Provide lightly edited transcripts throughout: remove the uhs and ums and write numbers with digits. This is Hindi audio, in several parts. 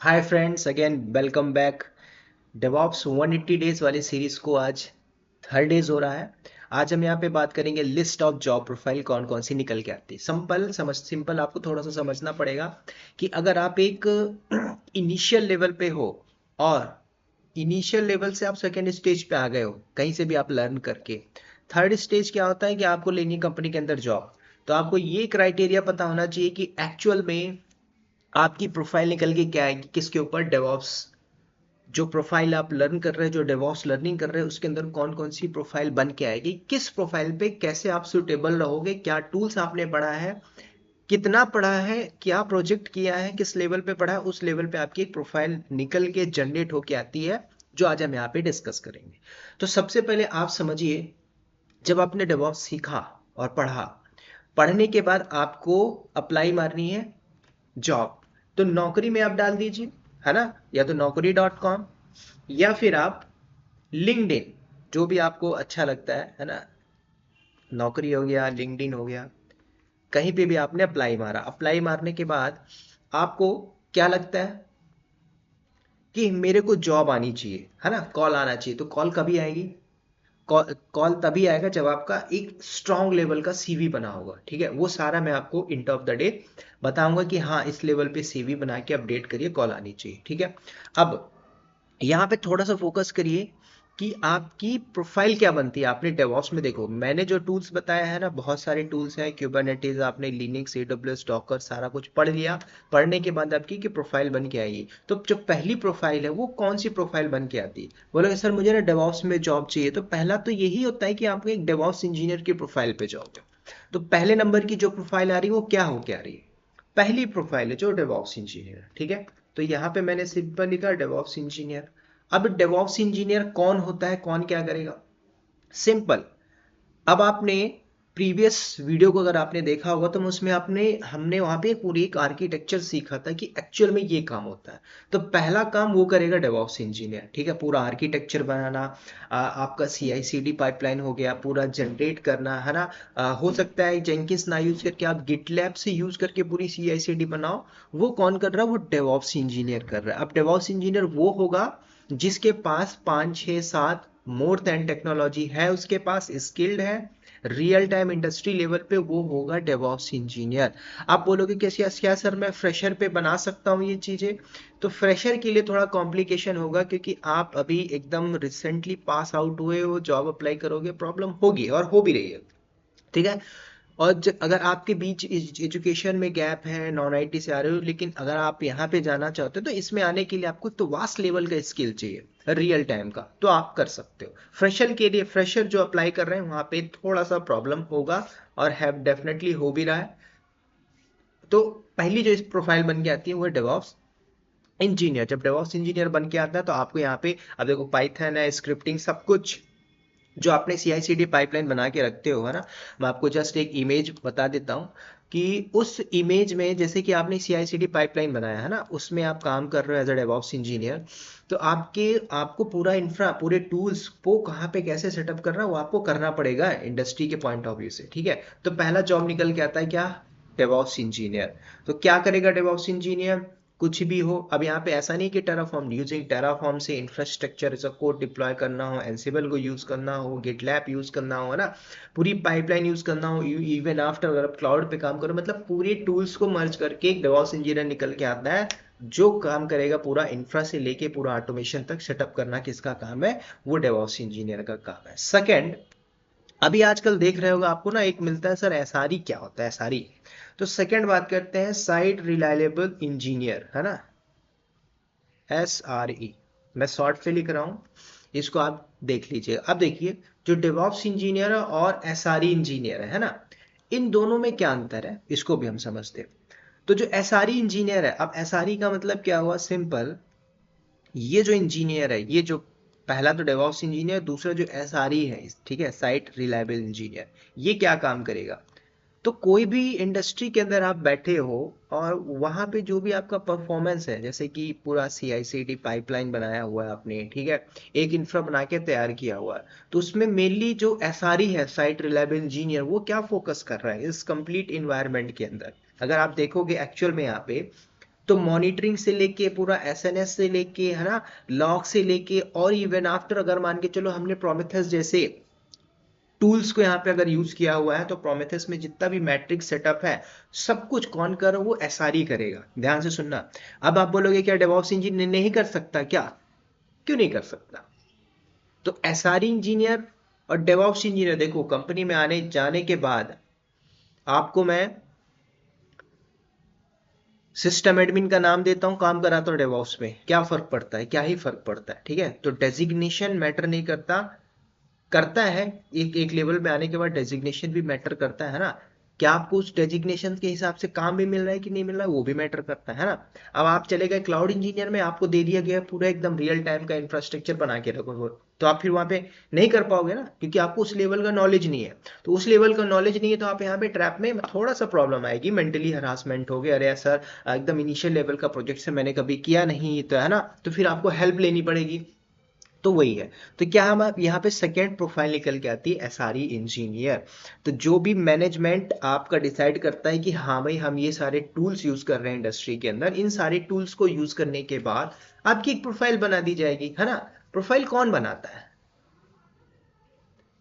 Hi friends, again welcome back. DevOps 180 days वाली सीरीज को आज थर्ड डेज हो रहा है। आज हम यहाँ पे बात करेंगे लिस्ट ऑफ जॉब प्रोफाइल कौन कौन सी निकल के आती है। सिंपल आपको थोड़ा सा समझना पड़ेगा कि अगर आप एक इनिशियल लेवल पे हो और इनिशियल लेवल से आप सेकेंड स्टेज पे आ गए हो कहीं से भी आप लर्न करके, थर्ड स्टेज क्या होता है कि आपको लेनी कंपनी के अंदर जॉब। तो आपको ये क्राइटेरिया पता होना चाहिए कि एक्चुअल में आपकी प्रोफाइल निकल के क्या आएगी, किसके ऊपर डेवॉप्स जो प्रोफाइल आप लर्न कर रहे हैं, जो डेवॉप्स लर्निंग कर रहे हैं उसके अंदर कौन कौन सी प्रोफाइल बन के आएगी, किस प्रोफाइल पे कैसे आप सुटेबल रहोगे, क्या टूल्स आपने पढ़ा है, कितना पढ़ा है, क्या प्रोजेक्ट किया है, किस लेवल पे पढ़ा है, उस लेवल पे आपकी एक प्रोफाइल निकल के जनरेट होके आती है, जो आज हम यहाँ पे डिस्कस करेंगे। तो सबसे पहले आप समझिए, जब आपने डेवॉप्स सीखा और पढ़ा, पढ़ने के बाद आपको अप्लाई मारनी है जॉब। तो नौकरी में आप डाल दीजिए, है ना, या तो naukri.com या फिर आप लिंक्डइन, जो भी आपको अच्छा लगता है ना। नौकरी हो गया, लिंक्डइन हो गया, कहीं पे भी आपने अप्लाई मारा। अप्लाई मारने के बाद आपको क्या लगता है कि मेरे को जॉब आनी चाहिए, है ना, कॉल आना चाहिए। तो कॉल कभी आएगी? कॉल कॉल तभी आएगा जब आपका एक स्ट्रांग लेवल का सीवी बना होगा। ठीक है, वो सारा मैं आपको इंट ऑफ द डे बताऊंगा कि हाँ, इस लेवल पे सीवी बना के अपडेट करिए, कॉल आनी चाहिए। ठीक है। अब यहाँ पे थोड़ा सा फोकस करिए कि आपकी प्रोफाइल क्या बनती है। आपने डेवॉप्स में देखो, मैंने जो टूल्स बताया है ना, बहुत सारे टूल्स हैं, क्यूबरनेटिस, आपने लिनक्स, एडब्ल्यूएस, डॉकर सारा कुछ पढ़ लिया। पढ़ने के बाद आपकी प्रोफाइल बन के आएगी। तो जो पहली प्रोफाइल है वो कौन सी प्रोफाइल बन के आती है? बोलोगे सर मुझे ना डेवॉप्स में जॉब चाहिए। तो पहला तो यही होता है कि आपको एक डेवॉप्स इंजीनियर की प्रोफाइल पे जाओगे। तो पहले नंबर की जो प्रोफाइल आ रही है वो क्या हो, क्या आ रही है? पहली प्रोफाइल है जो डेवॉप्स इंजीनियर। ठीक है। तो यहाँ पे मैंने सिंपल लिखा डेवॉप्स इंजीनियर। अब डेवॉप्स इंजीनियर कौन होता है, कौन क्या करेगा? सिंपल। अब आपने प्रीवियस वीडियो को अगर आपने देखा होगा तो उसमें आपने हमने वहां पे पूरी एक आर्किटेक्चर सीखा था कि एक्चुअल में ये काम होता है। तो पहला काम वो करेगा डेवॉप्स इंजीनियर। ठीक है, पूरा आर्किटेक्चर बनाना, आपका सी आई सी डी पाइपलाइन हो गया, पूरा जनरेट करना, है ना। हो सकता है जेंकिंस ना यूज करके आप गिटलैब से यूज करके पूरी सी आई सी डी बनाओ। वो कौन कर रहा है? वो डेवॉप्स इंजीनियर कर रहा है। अब डेवॉप्स इंजीनियर वो होगा जिसके पास 5 6 7 मोर देन टेक्नोलॉजी है, उसके पास स्किल्ड है, रियल टाइम इंडस्ट्री लेवल पे, वो होगा डेवॉप्स इंजीनियर। आप बोलोगे कैसे, क्या सर मैं फ्रेशर पे बना सकता हूँ ये चीजें? तो फ्रेशर के लिए थोड़ा कॉम्प्लिकेशन होगा, क्योंकि आप अभी एकदम रिसेंटली पास आउट हुए हो, जॉब अप्लाई करोगे, प्रॉब्लम होगी और हो भी रही है। ठीक है। और अगर आपके बीच एजुकेशन में गैप है, नॉन आईटी से आ रहे हो, लेकिन अगर आप यहाँ पे जाना चाहते हो तो इसमें आने के लिए आपको तो वास्ट लेवल का स्किल चाहिए रियल टाइम का, तो आप कर सकते हो। फ्रेशर के लिए, फ्रेशर जो अप्लाई कर रहे हैं वहां पे थोड़ा सा प्रॉब्लम होगा, और हैव डेफिनेटली हो भी रहा है। तो पहली जो इस प्रोफाइल बन के आती है वो है डेवॉप्स इंजीनियर। जब डेवॉप्स इंजीनियर बन के आता है तो आपको यहाँ पे, अब देखो, पाइथन है, स्क्रिप्टिंग, सब कुछ जो आपने सी आई सी डी पाइपलाइन बना के रखते हो, है ना। मैं आपको जस्ट एक इमेज बता देता हूँ कि उस इमेज में, जैसे कि आपने सी आई सी डी पाइपलाइन बनाया है ना, उसमें आप काम कर रहे हो एज अ डेवऑप्स इंजीनियर। तो आपको पूरा इंफ्रा, पूरे टूल्स को कहाँ पे कैसे सेटअप करना है वो आपको करना पड़ेगा इंडस्ट्री के पॉइंट ऑफ व्यू से। ठीक है। तो पहला जॉब निकल के आता है क्या? DevOps engineer. तो क्या करेगा डेवऑप्स इंजीनियर? कुछ भी हो। अब यहाँ पे ऐसा नहीं कि टेराफॉर्म, यूजिंग टेराफॉर्म से infrastructure as a code deploy करना हो, एनसिबल को यूज करना हो, गिटलैब यूज करना हो, है ना, पूरी पाइपलाइन यूज करना हो, इवन आफ्टर अगर आप क्लाउड पे काम करो, मतलब पूरे टूल्स को मर्ज करके एक डेवऑप्स इंजीनियर निकल के आता है, जो काम करेगा पूरा इंफ्रा से लेके पूरा ऑटोमेशन तक सेटअप करना किसका काम है? वो डेवऑप्स इंजीनियर का काम है। सेकंड, अभी आजकल देख रहे होगा आपको ना, एक मिलता है सर एसआरई। क्या होता है एसआरई? तो सेकंड बात करते हैं, साइट रिलायबल इंजीनियर, है ना, एस आर ई। मैं शॉर्ट से लिख रहा हूं, इसको आप देख लीजिए। अब देखिए, जो डेवॉप्स इंजीनियर है और एस आर ई इंजीनियर है ना, इन दोनों में क्या अंतर है इसको भी हम समझते हैं। तो जो एस आर ई इंजीनियर है, अब एस आर ई का मतलब क्या हुआ? सिंपल, ये जो इंजीनियर है, ये जो पहला तो डेवॉप्स इंजीनियर, दूसरा जो एस आर ई है, ठीक है, साइट रिलायबल इंजीनियर, ये क्या काम करेगा? तो कोई भी इंडस्ट्री के अंदर आप बैठे हो और वहां पे जो भी आपका परफॉर्मेंस है, जैसे कि पूरा सी आई सी डी पाइपलाइन बनाया हुआ है आपने, ठीक है, एक इंफ्रा बना के तैयार किया हुआ है, तो उसमें मेनली जो एस आर ई है, साइट रिलायबल इंजीनियर, वो क्या फोकस कर रहा है इस कंप्लीट इन्वायरमेंट के अंदर? अगर आप देखोगे एक्चुअल में यहाँ पे, तो मॉनिटरिंग से लेके पूरा एसएनएस से लेके, है ना, लॉग से लेके, और इवन आफ्टर अगर मान के चलो हमने प्रोमेथेस जैसे टूल्स को यहाँ पे अगर यूज किया हुआ है, तो प्रोमेथेस में जितना भी मैट्रिक्स सेटअप है सब कुछ कौन कर, वो एसआरई करेगा। ध्यान से सुनना। अब आप बोलोगे क्या डेवऑप्स इंजीनियर नहीं कर सकता क्या? क्यों नहीं कर सकता? तो एसआरई इंजीनियर और डेवऑप्स इंजीनियर, देखो कंपनी में आने जाने के बाद आपको मैं सिस्टम एडमिन का नाम देता हूं, काम कराता हूं डेवऑप्स में, क्या फर्क पड़ता है? क्या ही फर्क पड़ता है, ठीक है। तो डेजिग्नेशन मैटर नहीं करता, करता है एक एक लेवल में आने के बाद डेजिग्नेशन भी मैटर करता है ना। क्या आपको उस डेजिग्नेशन के हिसाब से काम भी मिल रहा है कि नहीं मिल रहा है, वो भी मैटर करता है ना। अब आप चले गए क्लाउड इंजीनियर में, आपको दे दिया गया पूरा एकदम रियल टाइम का इंफ्रास्ट्रक्चर बना के रखो, तो आप फिर वहां पे नहीं कर पाओगे ना, क्योंकि आपको उस लेवल का नॉलेज नहीं है। तो उस लेवल का नॉलेज नहीं है तो आप यहाँ पे ट्रैप में थोड़ा सा प्रॉब्लम आएगी, मेंटली हरासमेंट हो गया, अरे सर एकदम इनिशियल लेवल का प्रोजेक्ट से मैंने कभी किया नहीं, तो है ना, तो फिर आपको हेल्प लेनी पड़ेगी। तो वही है। तो क्या हम आप यहाँ पे सेकेंड प्रोफाइल निकल के आती है एसआरई इंजीनियर। तो जो भी मैनेजमेंट आपका डिसाइड करता है कि हाँ भाई हम ये सारे टूल्स यूज कर रहे हैं इंडस्ट्री के अंदर, इन सारे टूल्स को यूज करने के बाद आपकी एक प्रोफाइल बना दी जाएगी, है ना। प्रोफाइल कौन बनाता है?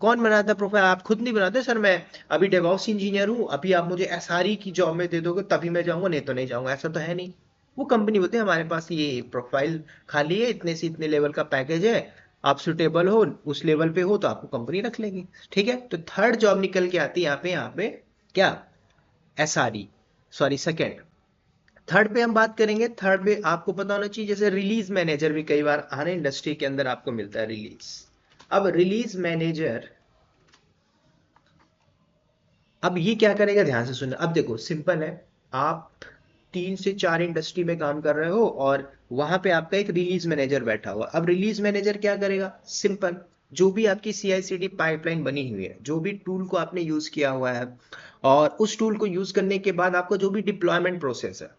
कौन बनाता है प्रोफाइल? आप खुद नहीं बनाते सर, मैं अभी डेवऑप्स इंजीनियर हूं, अभी आप मुझे एसआरई की जॉब में दे दोगे तभी मैं जाऊंगा, नहीं तो नहीं जाऊंगा, ऐसा तो है नहीं। वो कंपनी बोलते हैं हमारे पास ये प्रोफाइल खाली है, इतने से इतने लेवल का पैकेज है, आप सुटेबल हो, उस लेवल पे हो तो आपको कंपनी रख लेगी। ठीक है। तो थर्ड जॉब निकल के आती है यहाँ पे क्या? SRE, sorry second. थर्ड पे हम बात करेंगे। थर्ड पे आपको पता होना चाहिए, जैसे रिलीज मैनेजर भी कई बार हर इंडस्ट्री के अंदर आपको मिलता है, रिलीज। अब रिलीज मैनेजर, अब ये क्या करेगा, ध्यान से सुनना। अब देखो सिंपल है, आप 3 से 4 इंडस्ट्री में काम कर रहे हो और वहां पे आपका एक रिलीज मैनेजर बैठा हुआ। अब रिलीज मैनेजर क्या करेगा? सिंपल, जो भी आपकी CI/CD पाइपलाइन बनी हुई है, जो भी टूल को आपने यूज किया हुआ है, और उस टूल को यूज करने के बाद आपका जो भी डिप्लॉयमेंट प्रोसेस है,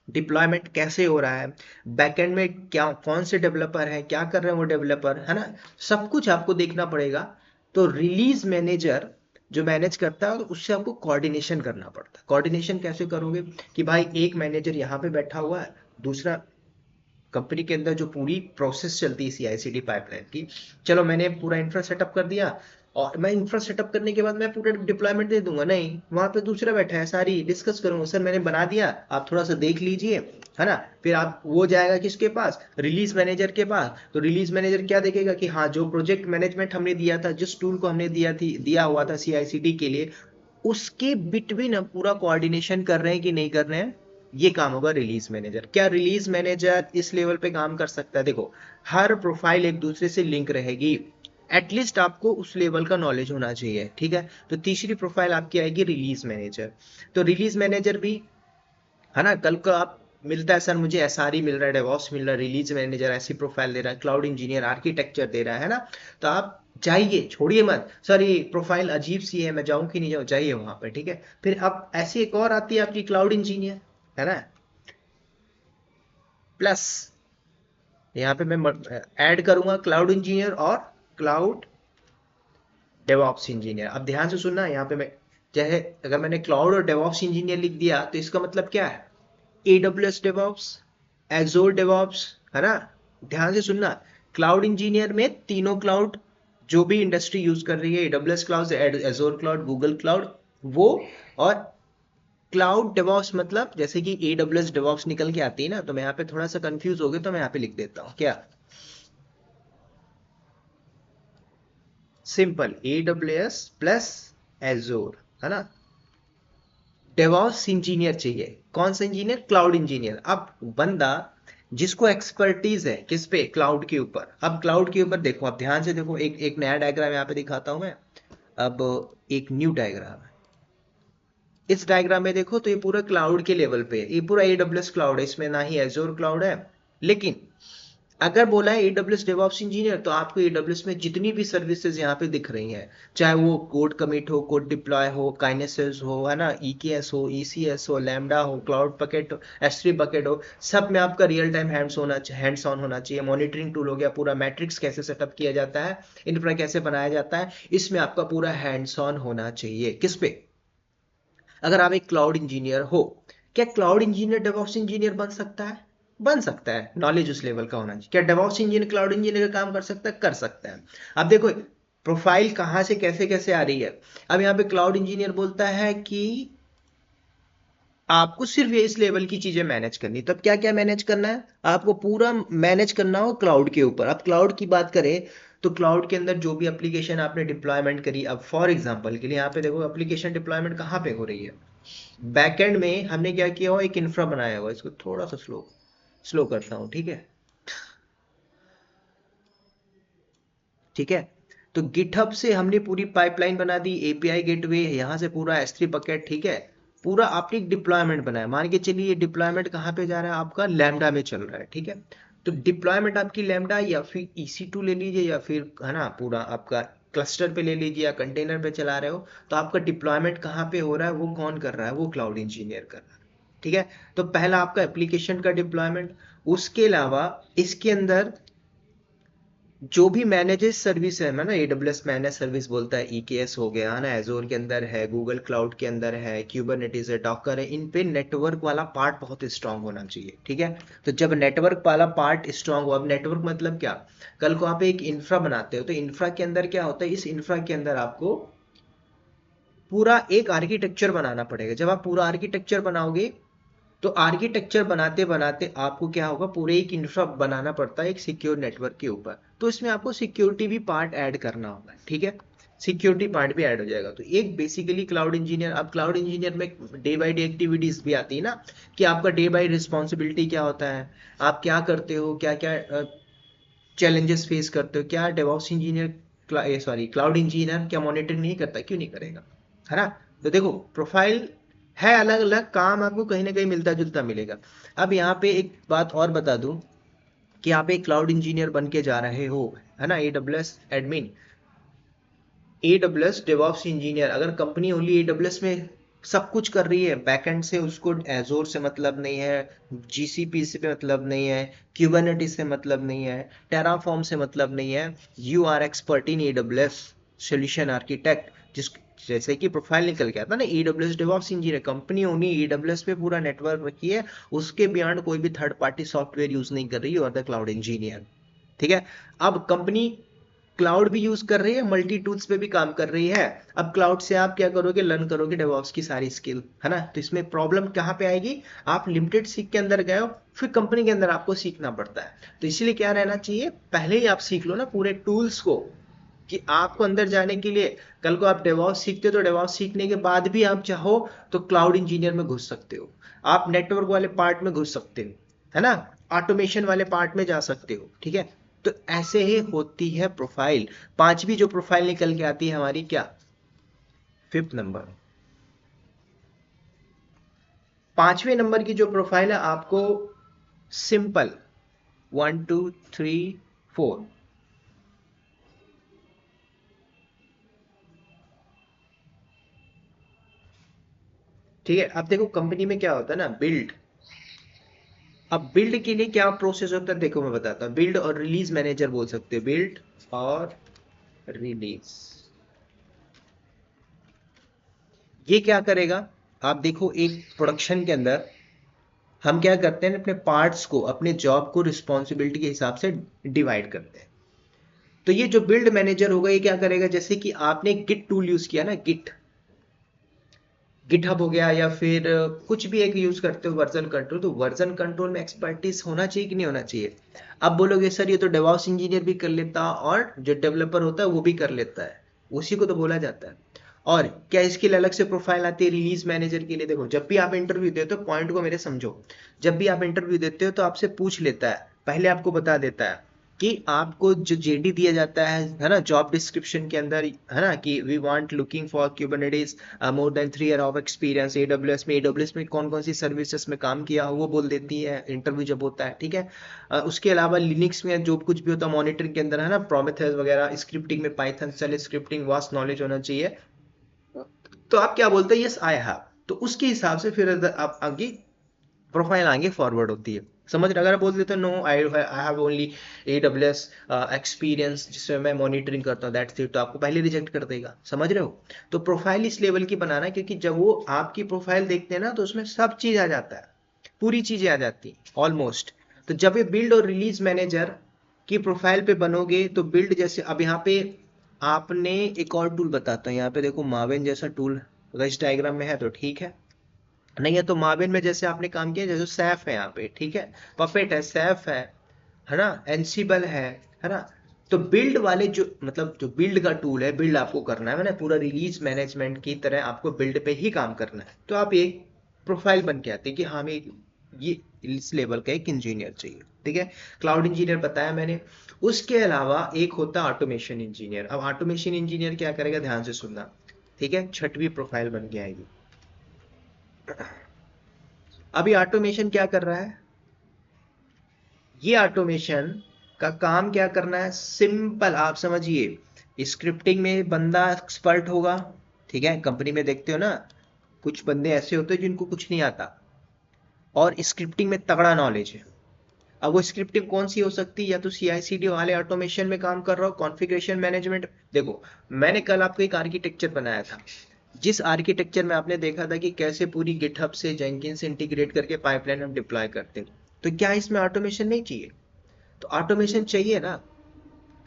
डिप्लॉयमेंट कैसे हो रहा है, बैकएंड में क्या कौन से डेवलपर है, क्या कर रहे हैं वो डेवलपर, है ना, सब कुछ आपको देखना पड़ेगा। तो रिलीज मैनेजर जो मैनेज करता है, तो उससे आपको कोऑर्डिनेशन करना पड़ता है। कोऑर्डिनेशन कैसे करोगे कि भाई एक मैनेजर यहाँ पे बैठा हुआ है, दूसरा कंपनी के अंदर जो पूरी प्रोसेस चलती है CI/CD पाइपलाइन की, चलो मैंने पूरा इंफ्रा सेटअप कर दिया, और मैं इंफ्रा सेटअप करने के बाद मैं पूरा डिप्लॉयमेंट दे दूंगा, नहीं, वहां पे दूसरा बैठा है, सारी डिस्कस करूंगा, सर मैंने बना दिया, आप थोड़ा सा देख लीजिए, है ना। फिर आप वो जाएगा किसके पास? रिलीज मैनेजर के पास। तो रिलीज मैनेजर क्या देखेगा कि हाँ, जो प्रोजेक्ट मैनेजमेंट हमने दिया था, जिस टूल को हमने दिया हुआ था CI/CD के लिए, उसके बिटवीन हम पूरा कोऑर्डिनेशन कर रहे हैं कि नहीं कर रहे हैं, ये काम होगा रिलीज मैनेजर। क्या रिलीज मैनेजर इस लेवल पे काम कर सकता है? देखो, हर प्रोफाइल एक दूसरे से लिंक रहेगी, एटलीस्ट आपको उस लेवल का नॉलेज होना चाहिए, ठीक है। तो तीसरी प्रोफाइल आपकी आएगी रिलीज मैनेजर। तो रिलीज मैनेजर भी, है ना, कल को आप मिलता है सर मुझे एसआरई मिल रहा है, डेवऑप्स मिल रहा है, रिलीज मैनेजर ऐसी प्रोफाइल दे रहा है, क्लाउड इंजीनियर आर्किटेक्चर दे रहा है ना, तो आप जाइए, छोड़िए मत, सर ये प्रोफाइल अजीब सी है, मैं जाऊं कि नहीं जाऊं, जाइए वहां पर, ठीक है। फिर अब ऐसी एक और आती है आपकी क्लाउड इंजीनियर, है ना, प्लस यहाँ पे मैं ऐड करूंगा क्लाउड इंजीनियर और क्लाउड डेवऑप्स इंजीनियर। अब ध्यान से सुनना, यहाँ पे मैं चाहे अगर मैंने क्लाउड और डेवऑप्स इंजीनियर लिख दिया तो इसका मतलब क्या है? AWS डेवऑप्स, एजोर डेवऑप्स, है ना। ध्यान से सुनना, क्लाउड इंजीनियर में तीनों क्लाउड जो भी इंडस्ट्री यूज कर रही है, AWS cloud, Azure cloud, Google cloud, वो। और क्लाउड डेवऑप्स मतलब जैसे कि AWS डेवऑप्स निकल के आती है ना, तो मैं यहाँ पे थोड़ा सा कंफ्यूज हो गया, तो मैं यहाँ पे लिख देता हूँ क्या, सिंपल AWS प्लस एजोर, है ना। डेवॉप्स इंजीनियर चाहिए, कौन सा इंजीनियर? Cloud engineer. अब बंदा जिसको एक्सपर्टीज है किस पे? क्लाउड के ऊपर। अब क्लाउड के ऊपर देखो, अब ध्यान से देखो, एक एक नया डायग्राम यहाँ पे दिखाता हूं मैं। अब एक न्यू डायग्राम है, इस डायग्राम में देखो तो ये पूरा क्लाउड के लेवल पे है, ये पूरा AWS क्लाउड है, इसमें ना ही एजोर क्लाउड है। लेकिन अगर बोला है AWS डेवऑप्स इंजीनियर, तो आपको AWS में जितनी भी सर्विसेज यहाँ पे दिख रही हैं, चाहे वो कोड कमिट हो, कोड डिप्लॉय हो, काइनेसिस हो, है ना, EKS हो, ECS हो, लैम्डा हो, क्लाउड बकेट हो, S3 बकेट हो, सब में आपका रियल टाइम हैंड्स ऑन होना चाहिए। मॉनिटरिंग टूल हो गया, पूरा मैट्रिक्स कैसे सेटअप किया जाता है, इंफ्रा कैसे बनाया जाता है, इसमें आपका पूरा हैंड्स ऑन होना चाहिए। किस पे? अगर आप एक क्लाउड इंजीनियर हो, क्या क्लाउड इंजीनियर डेवऑप्स इंजीनियर बन सकता है? बन सकता है, नॉलेज उस लेवल का होना चाहिए। क्या डेवऑप्स इंजीनियर क्लाउड इंजीनियर का काम कर सकता है? कर सकता है। अब देखो प्रोफाइल कहाँ से कैसे कैसे आ रही है। अब यहाँ पे क्लाउड इंजीनियर बोलता है कि आपको सिर्फ ये इस लेवल की चीजें मैनेज करनी। तब क्या क्या मैनेज करना है? आपको पूरा मैनेज करना हो क्लाउड के ऊपर। अब क्लाउड की बात करें तो क्लाउड के अंदर जो भी एप्लीकेशन आपने डिप्लॉयमेंट करी, अब फॉर एग्जांपल के लिए यहाँ पे देखो एप्लीकेशन डिप्लॉयमेंट कहाँ पे हो रही है। बैकएंड में हमने क्या किया हुआ, एक इंफ्रा बनाया हुआ। इसको थोड़ा सा स्लो स्लो करता हूँ, ठीक है? ठीक है, तो गिटहब से हमने पूरी पाइपलाइन बना दी, एपीआई गेटवे यहाँ से पूरा S3 बकेट, ठीक है? पूरा आपने एक डिप्लॉयमेंट बनाया। मान के चलिए ये डिप्लॉयमेंट कहाँ पे जा रहा है, आपका लैम्डा में चल रहा है, ठीक है? तो डिप्लॉयमेंट आपकी लैम्डा या फिर EC2 ले लीजिए, या फिर है ना पूरा आपका क्लस्टर पे ले लीजिए, या कंटेनर पे चला रहे हो, तो आपका डिप्लॉयमेंट कहाँ पे हो रहा है, वो कौन कर रहा है? वो क्लाउड इंजीनियर कर रहा है, ठीक है? तो पहला आपका एप्लीकेशन का डिप्लॉयमेंट। उसके अलावा इसके अंदर जो भी मैनेजेस सर्विस है ना, AWS मैनेज सर्विस बोलता है, EKS हो गया है ना, एजोर के अंदर है, गूगल क्लाउड के अंदर है, क्यूबरनेटिस है, डॉकर है, इन पे नेटवर्क वाला पार्ट बहुत स्ट्रांग होना चाहिए, ठीक है? तो जब नेटवर्क वाला पार्ट स्ट्रांग हो, अब नेटवर्क मतलब क्या, कल को आप एक इंफ्रा बनाते हो, तो इंफ्रा के अंदर क्या होता है, इस इंफ्रा के अंदर आपको पूरा एक आर्किटेक्चर बनाना पड़ेगा। जब आप पूरा आर्किटेक्चर बनाओगे, तो आर्किटेक्चर बनाते बनाते आपको क्या होगा, पूरे एक इंफ्रा बनाना पड़ता है एक सिक्योर नेटवर्क के ऊपर। तो इसमें आपको सिक्योरिटी भी पार्ट ऐड करना होगा, ठीक है? सिक्योरिटी पार्ट भी ऐड हो जाएगा। तो एक बेसिकली क्लाउड इंजीनियर, अब क्लाउड इंजीनियर में डे बाई डे एक्टिविटीज भी आती है ना, कि आपका डे बाई रिस्पॉन्सिबिलिटी क्या होता है, आप क्या करते हो, क्या क्या चैलेंजेस फेस करते हो, क्या DevOps engineer sorry cloud engineer क्या मॉनिटरिंग नहीं करता? क्यों नहीं करेगा, है ना? तो देखो प्रोफाइल है, अलग अलग काम आपको कहीं ना कहीं मिलता जुलता मिलेगा। अब यहाँ पे एक बात और बता दूं कि आप एक क्लाउड इंजीनियर बन के जा रहे हो, है ना, AWS admin, AWS DevOps engineer, अगर कंपनी ओनली AWS में सब कुछ कर रही है बैकएंड से, उसको एजोर से मतलब नहीं है, GCP से मतलब नहीं है, क्यूबरनेटिस से मतलब नहीं है, टेराफॉर्म से मतलब नहीं है, you are expert in AWS solution architect, जिस जैसे कि प्रोफाइल निकल के आता ना, AWS DevOps engineer, company only AWS पे पूरा नेटवर्क रखी है, उसके बियॉन्ड कोई भी थर्ड पार्टी सॉफ्टवेयर यूज नहीं कर रही है, और द क्लाउड इंजीनियर, ठीक है? अब कंपनी क्लाउड भी यूज कर रही है, मल्टी टूल्स पे भी काम कर रही है। अब क्लाउड से आप क्या करोगे, लर्न करोगे डेवऑप्स की सारी स्किल, है ना? तो इसमें प्रॉब्लम कहाँ पे आएगी, आप लिमिटेड सीख के अंदर गए हो, फिर कंपनी के अंदर आपको सीखना पड़ता है। तो इसीलिए क्या रहना चाहिए, पहले ही आप सीख लो ना पूरे टूल्स को, कि आपको अंदर जाने के लिए, कल को आप डेवऑप्स सीखते हो, तो डेवऑप्स सीखने के बाद भी आप चाहो तो क्लाउड इंजीनियर में घुस सकते हो, आप नेटवर्क वाले पार्ट में घुस सकते हो, है ना, ऑटोमेशन वाले पार्ट में जा सकते हो, ठीक है? तो ऐसे ही होती है प्रोफाइल। पांचवी जो प्रोफाइल निकल के आती है हमारी, क्या, फिफ्थ नंबर, पांचवें नंबर की जो प्रोफाइल है आपको, सिंपल 1 2 3 4, ठीक है? अब देखो कंपनी में क्या होता है ना, बिल्ड। अब बिल्ड के लिए क्या प्रोसेस होता है, देखो मैं बताता हूँ। बिल्ड और रिलीज मैनेजर बोल सकते हो, बिल्ड और रिलीज, ये क्या करेगा, आप देखो एक प्रोडक्शन के अंदर हम क्या करते हैं, अपने पार्ट्स को, अपने जॉब को रिस्पॉन्सिबिलिटी के हिसाब से डिवाइड करते हैं। तो ये जो बिल्ड मैनेजर होगा, ये क्या करेगा, जैसे कि आपने गिट टूल यूज किया ना, गिट, गिटहब हो गया, या फिर कुछ भी एक यूज करते हो वर्जन कंट्रोल, तो वर्जन कंट्रोल में एक्सपर्टीज होना चाहिए कि नहीं होना चाहिए? अब बोलोगे सर ये तो डेवऑप्स इंजीनियर भी कर लेता, और जो डेवलपर होता है वो भी कर लेता है, उसी को तो बोला जाता है। और क्या इसके लिए अलग से प्रोफाइल आती है रिलीज मैनेजर के लिए? देखो जब भी आप इंटरव्यू देते हो, पॉइंट को मेरे समझो, जब भी आप इंटरव्यू देते हो तो आपसे पूछ लेता है, पहले आपको बता देता है कि आपको जो JD दिया जाता है ना, जॉब डिस्क्रिप्शन के अंदर, है ना, कि we want looking for Kubernetes more than 3 year of experience AWS में कौन कौन सी सर्विसेज में काम किया हो, वो बोल देती है इंटरव्यू जब होता है, ठीक है? उसके अलावा लिनक्स में जो कुछ भी होता है मॉनिटरिंग के अंदर, है ना, प्रोमेथेस वगैरह, स्क्रिप्टिंग में Python shell scripting vast knowledge होना चाहिए। तो आप क्या बोलते हैं, यस आई हैव, तो उसके हिसाब से फिर आप आगे प्रोफाइल आगे फॉरवर्ड होती है। समझ रहे? अगर आप बोल देते हो no I have only AWS experience जिसमें मैं मॉनिटरिंग करता हूँ, दैट्स इट, तो आपको पहले रिजेक्ट कर देगा। समझ रहे हो? तो प्रोफाइल इस लेवल की बनाना, क्योंकि जब वो आपकी प्रोफाइल देखते हैं ना तो उसमें सब चीज आ जाता है, पूरी चीजें आ जाती हैं ऑलमोस्ट। तो जब ये बिल्ड और रिलीज मैनेजर की प्रोफाइल पे बनोगे तो बिल्ड जैसे अब यहाँ पे आपने एक और टूल बताता हूँ, यहाँ पे देखो मावेन जैसा टूल अगर इस डायग्राम में है तो ठीक है, नहीं है तो माविन में जैसे आपने काम किया, जैसे सैफ है यहाँ पे, ठीक है, पपेट है, सैफ है ना, एनसीबल है ना। तो बिल्ड वाले जो मतलब जो बिल्ड का टूल है, बिल्ड आपको करना है ना, पूरा रिलीज मैनेजमेंट की तरह आपको बिल्ड पे ही काम करना है, तो आप एक प्रोफाइल बन के आते हैं कि हमें ये इस लेवल का एक इंजीनियर चाहिए, ठीक है। क्लाउड इंजीनियर बताया मैंने। उसके अलावा एक होता है ऑटोमेशन इंजीनियर। अब ऑटोमेशन इंजीनियर क्या करेगा, ध्यान से सुनना, ठीक है, छठवीं प्रोफाइल बन के आएगी। अभी ऑटोमेशन क्या कर रहा है, ये ऑटोमेशन का काम क्या करना है, सिंपल आप समझिए। स्क्रिप्टिंग में बंदा एक्सपर्ट होगा, ठीक है, कंपनी में देखते हो ना कुछ बंदे ऐसे होते हैं जिनको कुछ नहीं आता और स्क्रिप्टिंग में तगड़ा नॉलेज है। अब वो स्क्रिप्टिंग कौन सी हो सकती है, या तो CI/CD वाले ऑटोमेशन में काम कर रहा हो, कॉन्फ़िगरेशन मैनेजमेंट। देखो, मैंने कल आपको एक आर्किटेक्चर बनाया था, जिस आर्किटेक्चर में आपने देखा था कि कैसे पूरी गिटहब से जेंकिन से इंटीग्रेट करके पाइपलाइन हम डिप्लॉय करते हैं, तो क्या इसमें ऑटोमेशन नहीं चाहिए? तो ऑटोमेशन चाहिए ना।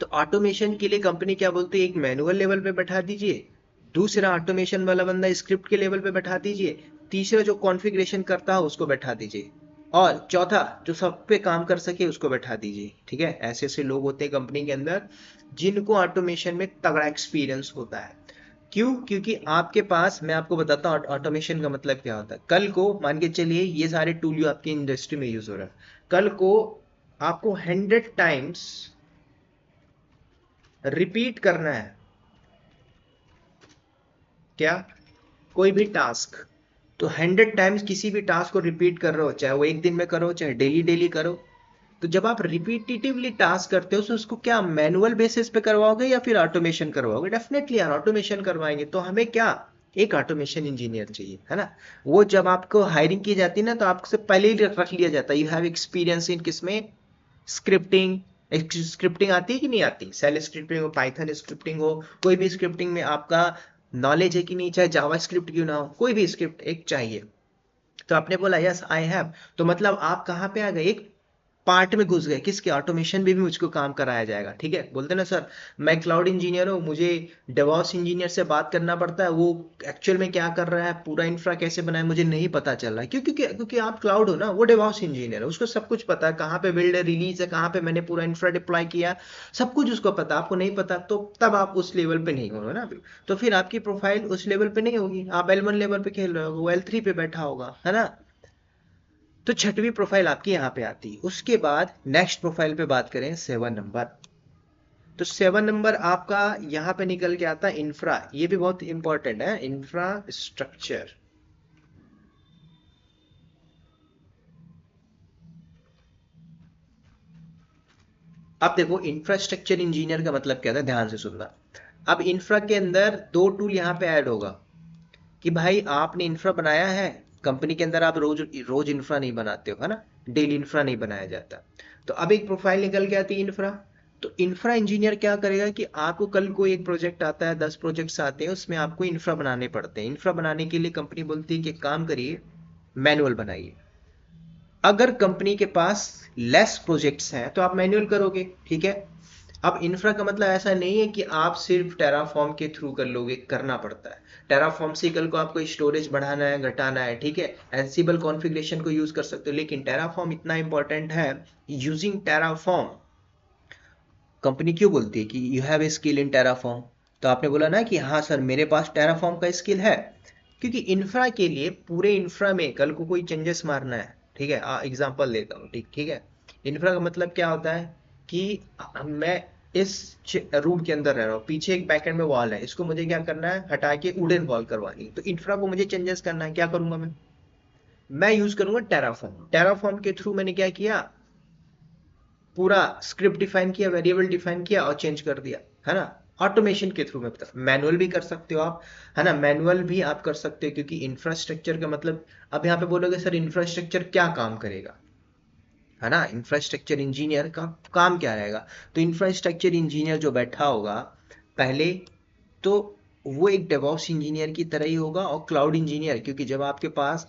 तो ऑटोमेशन के लिए कंपनी क्या बोलती है, एक मैनुअल लेवल पे बैठा दीजिए, दूसरा ऑटोमेशन वाला बंदा स्क्रिप्ट के लेवल पे बैठा दीजिए, तीसरा जो कॉन्फ़िगरेशन करता है उसको बैठा दीजिए, और चौथा जो सब पे काम कर सके उसको बैठा दीजिए, ठीक है। ऐसे ऐसे लोग होते हैं कंपनी के अंदर जिनको ऑटोमेशन में तगड़ा एक्सपीरियंस होता है। क्यों? क्योंकि आपके पास, मैं आपको बताता हूँ ऑटोमेशन का मतलब क्या होता है। कल को मान के चलिए ये सारे टूल जो आपकी इंडस्ट्री में यूज हो रहा है, कल को आपको 100 टाइम्स रिपीट करना है, क्या, कोई भी टास्क। तो 100 टाइम्स किसी भी टास्क को रिपीट कर रहे हो, चाहे वो एक दिन में करो चाहे डेली डेली करो, तो जब आप रिपीटिटिवली टास्क करते हो तो उसको क्या मैनुअल बेसिस पे करवाओगे या फिर ऑटोमेशन करवाओगे? डेफिनेटली यार ऑटोमेशन करवाएंगे। तो हमें क्या, एक ऑटोमेशन इंजीनियर चाहिए, है ना। वो जब आपको हायरिंग की जाती है ना तो आपसे पहले ही रख लिया जाता है, यू हैव एक्सपीरियंस इन किसमें, स्क्रिप्टिंग। स्क्रिप्टिंग आती है कि नहीं आती, सेल स्क्रिप्टिंग हो, पाइथन स्क्रिप्टिंग हो, कोई भी स्क्रिप्टिंग में आपका नॉलेज है कि नहीं, चाहे जावा स्क्रिप्ट क्यों ना हो, कोई भी स्क्रिप्ट एक चाहिए। तो आपने बोला यस आई हैव, तो मतलब आप कहाँ पे आ गए, एक पार्ट में घुस गए, किसके, ऑटोमेशन में भी मुझको काम कराया जाएगा, ठीक है। बोलते ना सर मैं क्लाउड इंजीनियर हूँ, मुझे डेवॉप्स इंजीनियर से बात करना पड़ता है, वो एक्चुअल में क्या कर रहा है, पूरा इंफ्रा कैसे बनाए मुझे नहीं पता चल रहा है। क्यों? क्योंकि आप क्लाउड हो ना, वो डेवॉप्स इंजीनियर है, उसको सब कुछ पता है, कहाँ पे बिल्ड है, रिलीज है, कहाँ पे मैंने पूरा इंफ्रा डिप्लॉय किया, सब कुछ उसको पता। आपको नहीं पता तो तब आप उस लेवल पे नहीं हो ना, तो फिर आपकी प्रोफाइल उस लेवल पे नहीं होगी, आप L1 लेवल पे खेल रहे हो, वो L3 पे बैठा होगा, है ना। तो छठवीं प्रोफाइल आपकी यहाँ पे आती है। उसके बाद नेक्स्ट प्रोफाइल पे बात करें 7 नंबर। तो 7 नंबर आपका यहाँ पे निकल के आता है इंफ्रा, ये भी बहुत इंपॉर्टेंट है, इंफ्रास्ट्रक्चर। अब देखो इंफ्रास्ट्रक्चर इंजीनियर का मतलब क्या था, ध्यान से सुनना। अब इंफ्रा के अंदर दो टूल यहाँ पे ऐड होगा कि भाई आपने इंफ्रा बनाया है, कंपनी के अंदर आप रोज रोज इंफ्रा नहीं बनाते हो, है ना, डेली इंफ्रा नहीं बनाया जाता। तो अब एक प्रोफाइल निकल के आती है इंफ्रा। तो इंफ्रा इंजीनियर क्या करेगा कि आपको कल को एक प्रोजेक्ट आता है, 10 प्रोजेक्ट्स आते हैं, उसमें आपको इंफ्रा बनाने पड़ते हैं। इंफ्रा बनाने के लिए कंपनी बोलती है कि एक काम करिए, मैनुअल बनाइए। अगर कंपनी के पास लेस प्रोजेक्ट्स हैं तो आप मैनुअल करोगे, ठीक है। अब इंफ्रा का मतलब ऐसा नहीं है कि आप सिर्फ टेराफॉर्म के थ्रू कर लोगे, करना पड़ता है। टेराफॉर्म से कल को आपको स्टोरेज बढ़ाना है घटाना है, ठीक है, एंसिबल कॉन्फ़िगरेशन को यूज कर सकते हो, लेकिन टेराफॉर्म इतना इंपॉर्टेंट है, यूजिंग टेराफॉर्म कंपनी क्यों बोलती है कि you have a skill in Terraform. तो आपने बोला ना कि हाँ सर मेरे पास टेराफॉर्म का स्किल है, क्योंकि इंफ्रा के लिए पूरे इंफ्रा में कल को कोई चेंजेस मारना है, ठीक है, एग्जांपल देता हूँ, ठीक ठीक है। इंफ्रा का मतलब क्या होता है कि मैं इस रूम के अंदर रह रहा हूँ, पीछे एक बैकएंड में वॉल है, इसको मुझे क्या करना है, हटा के वुडन वॉल करवानी है। तो इंफ्रा को मुझे चेंजेस करना है, क्या करूंगा मैं यूज करूंगा टेराफॉर्म। टेराफॉर्म के थ्रू मैंने क्या किया, पूरा स्क्रिप्ट डिफाइन किया, वेरिएबल डिफाइन किया और चेंज कर दिया, है ना। ऑटोमेशन के थ्रू में बता, मैनुअल भी कर सकते हो आप, है ना, मैनुअल भी आप कर सकते हो, क्योंकि इंफ्रास्ट्रक्चर का मतलब, अब यहाँ पे बोलोगे सर इंफ्रास्ट्रक्चर क्या काम करेगा, है ना, इंफ्रास्ट्रक्चर इंजीनियर का काम क्या रहेगा। तो इंफ्रास्ट्रक्चर इंजीनियर जो बैठा होगा पहले, तो वो एक डेवऑप्स इंजीनियर की तरह ही होगा, और क्लाउड इंजीनियर, क्योंकि जब आपके पास,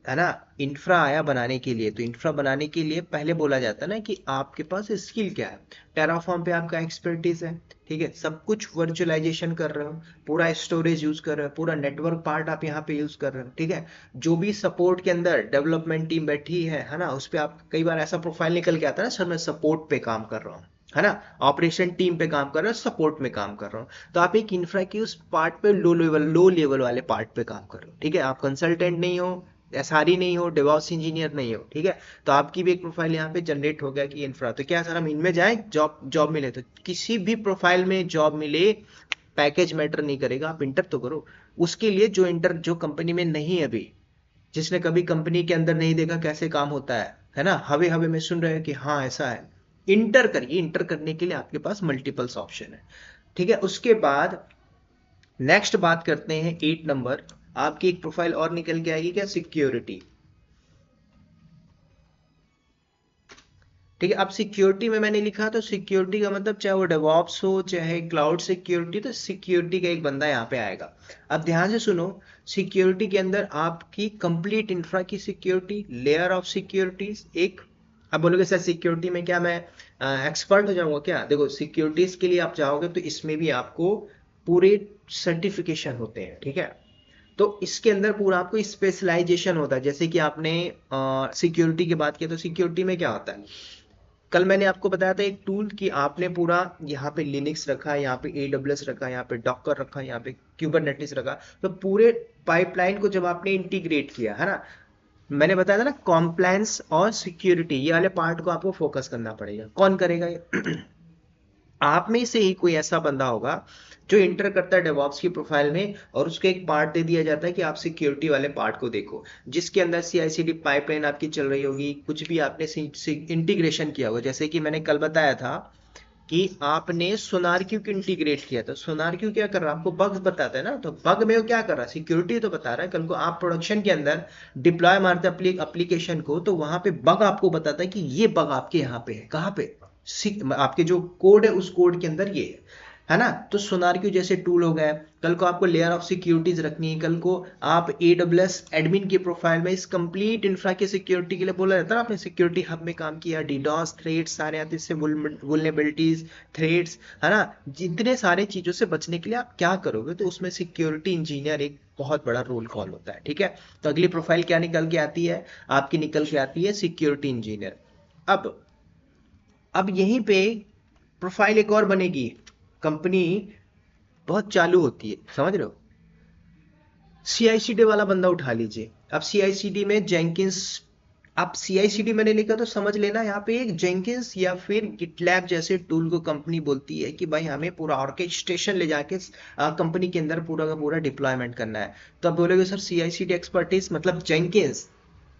है ना, इंफ्रा आया बनाने के लिए, तो इंफ्रा बनाने के लिए पहले बोला जाता है ना कि आपके पास स्किल क्या है। टेराफॉर्म पे आपका एक्सपर्टीज है, ठीक है, सब कुछ वर्चुअलाइजेशन कर रहे हो, पूरा स्टोरेज यूज कर रहे हो, पूरा नेटवर्क पार्ट आप यहाँ पे यूज कर रहे हो, ठीक है। जो भी सपोर्ट के अंदर डेवलपमेंट टीम बैठी है ना, उस पर आप कई बार ऐसा प्रोफाइल निकल के आता है ना, सर मैं सपोर्ट पे काम कर रहा हूँ, है ना, ऑपरेशन टीम पे काम कर रहा हूँ, सपोर्ट में काम कर रहा हूँ। तो आप एक इंफ्रा की उस पार्ट पे लो लेवल वाले पार्ट पे काम कर रहे हो, ठीक है, आप कंसल्टेंट नहीं हो, एसआरई नहीं हो, डेवऑप्स इंजीनियर नहीं हो, ठीक है। तो आपकी भी एक प्रोफाइल यहाँ पे जनरेट हो गया कि इंफ्रा, तो क्या सर हम इनमें जाएं, जॉब जॉब मिले, तो किसी भी प्रोफाइल में जॉब मिले, पैकेज मैटर नहीं करेगा, आप इंटर तो करो। उसके लिए जो कंपनी में नहीं है अभी, जिसने कभी कंपनी के अंदर नहीं देखा कैसे काम होता है ना, हवे हवे में सुन रहे हैं कि हाँ ऐसा है, इंटर करिए। इंटर करने के लिए आपके पास मल्टीपल्स ऑप्शन है, ठीक है। उसके बाद नेक्स्ट बात करते हैं 8 नंबर, आपकी एक प्रोफाइल और निकल के आएगी क्या, सिक्योरिटी, ठीक है। अब सिक्योरिटी में मैंने लिखा, तो सिक्योरिटी का मतलब चाहे वो डेवऑप्स हो चाहे क्लाउड सिक्योरिटी, तो सिक्योरिटी का एक बंदा यहाँ पे आएगा। अब ध्यान से सुनो, सिक्योरिटी के अंदर आपकी कंप्लीट इंफ्रा की सिक्योरिटी, लेयर ऑफ सिक्योरिटीज एक। अब बोलोगे सर सिक्योरिटी में क्या मैं एक्सपर्ट हो जाऊंगा क्या, देखो सिक्योरिटीज के लिए आप जाओगे तो इसमें भी आपको पूरे सर्टिफिकेशन होते हैं, ठीक है। तो इसके अंदर पूरा आपको स्पेशलाइजेशन होता है, जैसे कि आपने सिक्योरिटी की बात की, तो सिक्योरिटी में क्या होता है, कल मैंने आपको बताया था एक टूल कि आपने पूरा यहाँ पे लिनक्स रखा है, यहाँ पे एडब्ल्यूएस रखा है, यहाँ पे डॉकर रखा है, यहाँ पे क्यूबरनेटिस रखा, तो पूरे पाइपलाइन को जब आपने इंटीग्रेट किया, है ना, मैंने बताया था ना कॉम्प्लायंस और सिक्योरिटी, ये वाले पार्ट को आपको फोकस करना पड़ेगा। कौन करेगा ये आप में से ही कोई ऐसा बंदा होगा जो इंटर करता है डेवऑप्स की प्रोफाइल में, और उसको एक पार्ट दे दिया जाता है कि आप सिक्योरिटी वाले पार्ट को देखो, जिसके अंदर सीआईसीडी पाइपलाइन आपकी चल रही होगी, कुछ भी आपने इंटीग्रेशन किया होगा। जैसे कि मैंने कल बताया था कि आपने सोनार क्यू को इंटीग्रेट किया, तो सोनार क्यू क्या कर रहा है, आपको बग्स बताता है ना, तो बग में वो क्या कर रहा है, सिक्योरिटी तो बता रहा है। कल को आप प्रोडक्शन के अंदर डिप्लॉय मारते हैं एप्लीकेशन को, तो वहां पे बग आपको बताता है कि ये बग आपके यहाँ पे है, कहाँ पे, आपके जो कोड है उस कोड के अंदर ये है ना। तो सोनारक्यू जैसे टूल हो गया, कल को आपको लेयर ऑफ सिक्योरिटीज रखनी है, कल को आप एडब्ल्यूएस एडमिन की प्रोफाइल में इस कंप्लीट इंफ्रा की सिक्योरिटी के लिए बोला जाता है ना, आपने सिक्योरिटी हब में काम किया, डीडॉस थ्रेड्स सारे आते, इससे वुलनेबिलिटीज थ्रेड्स, है ना, जितने सारे चीजों से बचने के लिए आप क्या करोगे, तो उसमें सिक्योरिटी इंजीनियर एक बहुत बड़ा रोल कॉल होता है, ठीक है। तो अगली प्रोफाइल क्या निकल के आती है, आपकी निकल के आती है सिक्योरिटी इंजीनियर। अब अब यहीं पे प्रोफाइल एक और बनेगी, कंपनी बहुत चालू होती है, समझ रहे हो, सीआईसीडी वाला बंदा उठा लीजिए। अब सीआईसीडी में जेंकिंस, आप सीआईसीडी मैंने लिखा तो समझ लेना यहाँ पे एक जेंकिंस या फिर गिटलैब जैसे टूल को कंपनी बोलती है कि भाई हमें पूरा ऑर्केस्ट्रेशन ले जाके कंपनी के अंदर पूरा का पूरा डिप्लॉयमेंट करना है। तो अब बोलोगे सर सीआईसीडी एक्सपर्टीज मतलब जेंकिंस,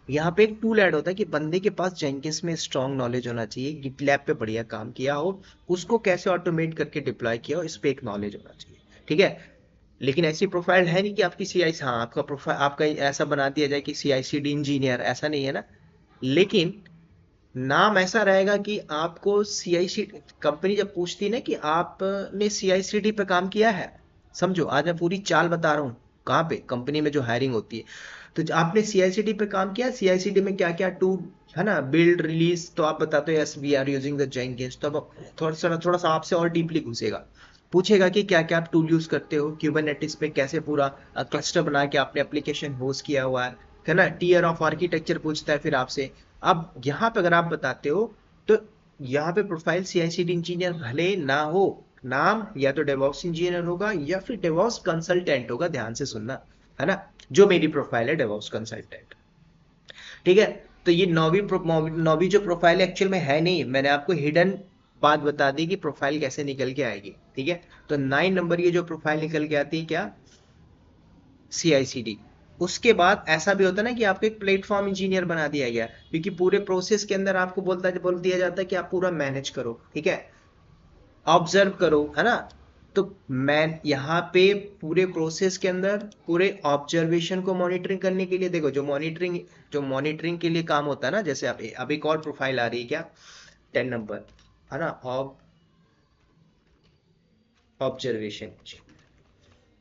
यहाँ पे एक टूल ऐड होता है कि बंदे के पास जेंकिंस में स्ट्रॉन्ग नॉलेज होना चाहिए, गिटलैब पे बढ़िया काम किया हो, उसको कैसे ऑटोमेट करके डिप्लॉय किया हो, इस पे एक नॉलेज होना चाहिए, ठीक है। लेकिन ऐसी प्रोफाइल है नहीं कि आपकी सीआई, हाँ आपका प्रोफाइल आपका ऐसा बना दिया जाए कि सीआईसीडी इंजीनियर, ऐसा नहीं है ना। लेकिन नाम ऐसा रहेगा कि आपको सीआईसी, कंपनी जब पूछती है ना कि आपने सीआईसीडी पे काम किया है, समझो आज मैं पूरी चाल बता रहा हूँ, कहाँ पे कंपनी में जो हायरिंग होती है, तो आपने सीआईसीडी पे काम किया, सीआईसीडी में क्या क्या टूल, है ना, बिल्ड रिलीज, तो आप बताते हो yes we are using the Jenkins, तो अब थोड़ा सा आपसे और डीपली घुसेगा, पूछेगा कि क्या क्या आप टूल यूज करते हो, क्यूबरनेटिस पे कैसे पूरा क्लस्टर बना के आपने एप्लीकेशन होस्ट किया हुआ है ना, टीयर ऑफ आर्किटेक्चर पूछता है फिर आपसे। अब यहाँ पे अगर आप बताते हो, तो यहाँ पे प्रोफाइल सीआईसीडी इंजीनियर भले ना हो, नाम या तो डेवऑप्स इंजीनियर होगा या फिर डेवऑप्स कंसल्टेंट होगा, ध्यान से सुनना, है ना, जो मेरी प्रोफाइल है डेवऑप्स कंसल्टेंट, ठीक है। तो ये नौवीं जो प्रोफाइल एक्चुअल में है नहीं, मैंने आपको हिडन बात बता दी कि प्रोफाइल कैसे निकल के आएगी, ठीक है। तो 9 नंबर ये जो प्रोफाइल निकल के आती है क्या, सीआईसीडी। उसके बाद ऐसा भी होता है ना कि आपको एक प्लेटफॉर्म इंजीनियर बना दिया गया, क्योंकि पूरे प्रोसेस के अंदर आपको बोल दिया जाता है कि आप पूरा मैनेज करो, ठीक है, ऑब्जर्व करो, है ना, तो मैं यहाँ पे पूरे प्रोसेस के अंदर पूरे ऑब्जर्वेशन को मॉनिटरिंग करने के लिए, देखो जो मॉनिटरिंग के लिए काम होता है ना, जैसे अब एक और प्रोफाइल आ रही है क्या, 10 नंबर, है ना, ऑब्जर्वेशन।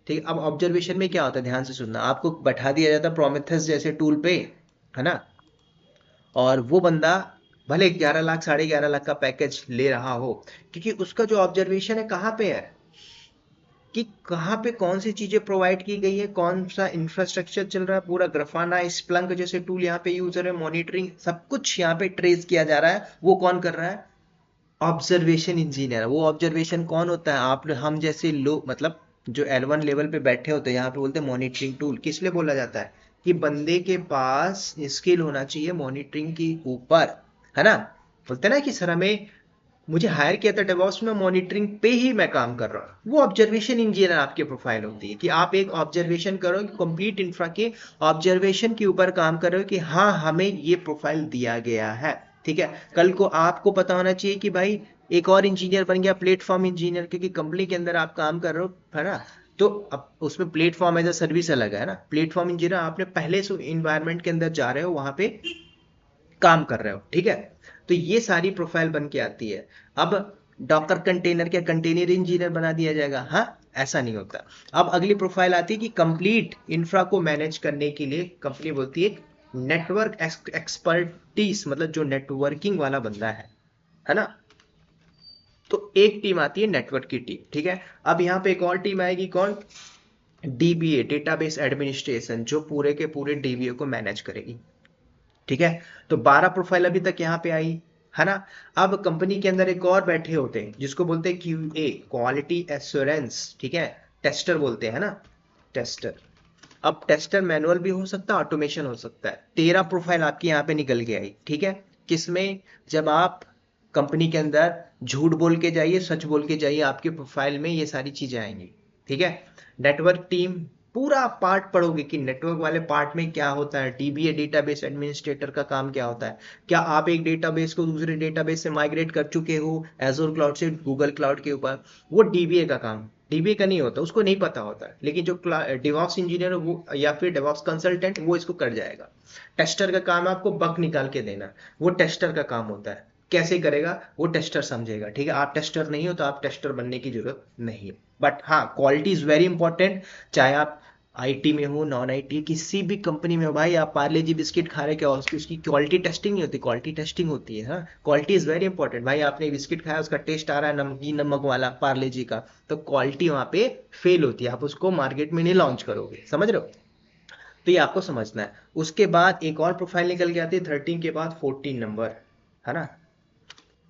ठीक है, अब ऑब्जर्वेशन में क्या होता है, ध्यान से सुनना, आपको बैठा दिया जाता है प्रोमेथेस जैसे टूल पे, है ना, और वो बंदा भले 11 लाख 11.5 लाख का पैकेज ले रहा हो, क्योंकि उसका जो ऑब्जर्वेशन है कहाँ पे है, कि कहाँ पे कौन सी चीजें प्रोवाइड की गई है, कौन सा इंफ्रास्ट्रक्चर चल रहा है, पूरा ग्राफाना स्प्लंक जैसे टूल यहाँ पे यूजर है, मॉनिटरिंग सब कुछ यहाँ पे ट्रेस किया जा रहा है, वो कौन कर रहा है, ऑब्जर्वेशन इंजीनियर। वो ऑब्जर्वेशन कौन होता है, आप हम जैसे लोग, मतलब जो L1 लेवल पे बैठे होते हैं, यहाँ पे बोलते हैं मॉनिटरिंग टूल। किस लिए बोला जाता है, कि बंदे के पास स्किल होना चाहिए मॉनिटरिंग के ऊपर, है ना। बोलते हैं ना कि सर हमें, मुझे हायर किया था डेवॉप्स में, मॉनिटरिंग पे ही मैं काम कर रहा हूँ, वो ऑब्जर्वेशन इंजीनियर आपके प्रोफाइल होती है, कि आप एक ऑब्जर्वेशन करो, कंप्लीट इंफ्रा के ऑब्जर्वेशन के ऊपर काम कर रहे हो, कि हाँ हमें ये प्रोफाइल दिया गया है। ठीक है, कल को आपको पता होना चाहिए कि भाई एक और इंजीनियर बन गया प्लेटफॉर्म इंजीनियर, क्योंकि कंपनी के अंदर आप काम कर रहे हो, है ना। तो अब उसमें प्लेटफॉर्म एज अ सर्विस अलग है ना, प्लेटफॉर्म इंजीनियर आपने पहले से इन्वायरमेंट के अंदर जा रहे हो, वहां पे काम कर रहे हो, ठीक है। तो ये सारी प्रोफाइल बन के आती है। अब डॉकर कंटेनर क्या कंटेनर इंजीनियर बना दिया जाएगा, हाँ, ऐसा नहीं होता। अब अगली प्रोफाइल आती है कि कंप्लीट इंफ्रा को मैनेज करने के लिए कंपनी बोलती है नेटवर्क एक्सपर्टीज, मतलब जो नेटवर्किंग वाला बंदा है ना। तो एक टीम आती है नेटवर्क की टीम, ठीक है। अब यहाँ पे एक और टीम आएगी, कौन, डीबीए, डेटाबेस एडमिनिस्ट्रेशन, जो पूरे के पूरे डीबीए को मैनेज करेगी। ठीक है, तो 12 प्रोफाइल अभी तक यहाँ पे आई, है ना। अब कंपनी के अंदर एक और बैठे होते हैं जिसको बोलते हैं क्यूए, क्वालिटी एश्योरेंस, ठीक है, टेस्टर बोलते हैं ना, टेस्टर। अब टेस्टर मैनुअल भी हो सकता है, ऑटोमेशन हो सकता है। 13 प्रोफाइल आपकी यहाँ पे निकल के आई, ठीक है। किसमें, जब आप कंपनी के अंदर झूठ बोल के जाइए, सच बोल के जाइए, आपके प्रोफाइल में ये सारी चीजें आएंगी, ठीक है। नेटवर्क टीम, पूरा पार्ट पढ़ोगे कि नेटवर्क वाले पार्ट में क्या होता है, डीबीए डेटाबेस एडमिनिस्ट्रेटर का काम क्या होता है, क्या आप एक डेटाबेस को दूसरे डेटाबेस से माइग्रेट कर चुके हो एजोर क्लाउड से गूगल क्लाउड के ऊपर, वो डीबीए का काम, डीबीए का नहीं होता, उसको नहीं पता होता, लेकिन जो डेवॉप्स इंजीनियर वो या फिर डेवॉप्स कंसल्टेंट वो इसको कर जाएगा। टेस्टर का काम है आपको बग निकाल के देना, वो टेस्टर का काम होता है। कैसे करेगा वो टेस्टर समझेगा, ठीक है। आप टेस्टर नहीं हो तो आप टेस्टर बनने की जरूरत नहीं है, बट हाँ क्वालिटी इज वेरी इंपॉर्टेंट। चाहे आप आईटी में हो, नॉन आईटी, किसी भी कंपनी में हो, भाई आप पार्ले जी बिस्किट खा रहे, क्या उसकी क्वालिटी टेस्टिंग नहीं होती, क्वालिटी टेस्टिंग होती है, हाँ। क्वालिटी इज वेरी इंपॉर्टेंट, भाई आपने बिस्किट खाया, उसका टेस्ट आ रहा है नमकीन नमक वाला पार्ले जी का, तो क्वालिटी वहां पे फेल होती है, आप उसको मार्केट में नहीं लॉन्च करोगे, समझ रहे हो। तो ये आपको समझना है। उसके बाद एक और प्रोफाइल निकल के आती है 13 के बाद 14 नंबर, है ना।